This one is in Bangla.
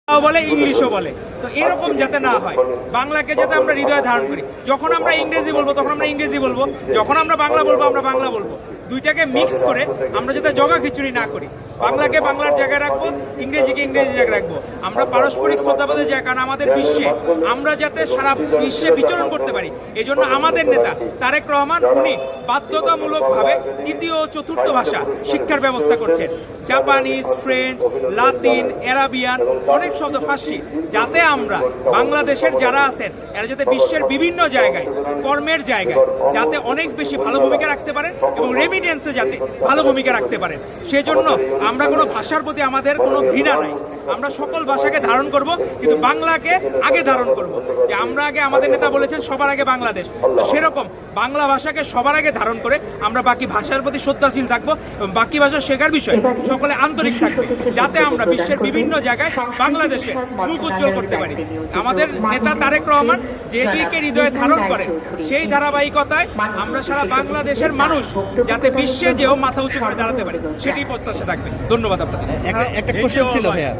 বলে ইংলিশও বলে। তো এরকম যাতে না হয়, বাংলাকে যাতে আমরা হৃদয়ে ধারণ করি। যখন আমরা ইংরেজি বলবো তখন আমরা ইংরেজি বলবো, যখন আমরা বাংলা বলবো আমরা বাংলা বলবো। দুইটাকে মিক্স করে আমরা যাতে জগা খিচুড়ি না করি, বাংলাকে বাংলার জায়গায় রাখবো, ইংরেজিকে ইংরেজি জায়গায় রাখবো। আমরা পারস্পরিক শ্রদ্ধাবোধের জায়গা, কারণ আমাদের বিশ্বে আমরা যাতে সারা বিশ্বে বিচরণ করতে পারি, এই জন্য আমাদের নেতা তারেক রহমান উনি বাধ্যতামূলকভাবে তৃতীয় ও চতুর্থ ভাষা শিক্ষার ব্যবস্থা করছেন। জাপানিজ, ফ্রেঞ্চ, লাতিন, অ্যারাবিয়ান, অনেক শব্দ, ফার্সি, যাতে আমরা বাংলাদেশের যারা আছেন এরা যাতে বিশ্বের বিভিন্ন জায়গায় কর্মের জায়গায় যাতে অনেক বেশি ভালো ভূমিকা রাখতে পারেন এবং রেমিটেন্সে যাতে ভালো ভূমিকা রাখতে পারেন। সেজন্য আমরা কোনো ভাষার প্রতি আমাদের কোনো ঘৃণা নাই, আমরা সকল ভাষাকে ধারণ করব, কিন্তু বাংলাকে আগে ধারণ করব। যে আমরা আগে, আমাদের নেতা বলেছেন সবার আগে বাংলাদেশ, তো সেরকম বাংলা ভাষাকে সবার আগে ধারণ করে আমরা বাকি ভাষার প্রতি শ্রদ্ধাশীল থাকবো এবং বাকি ভাষা শেখার বিষয়ে সকলে আন্তরিক থাকবে, যাতে আমরা বিশ্বের বিভিন্ন জায়গায় বাংলাদেশে মুখ উজ্জ্বল করতে পারি। আমাদের নেতা তারেক রহমান যেদিকে হৃদয়ে ধারণ করেন, সেই ধারাবাহিকতায় আমরা সারা বাংলাদেশের মানুষ যাতে বিশ্বে যেও মাথা উঁচু করে দাঁড়াতে পারি, সেটি প্রত্যাশা থাকবে। ধন্যবাদ আপনাদের। একটা কোশ্চেন ছিল ভাইয়া।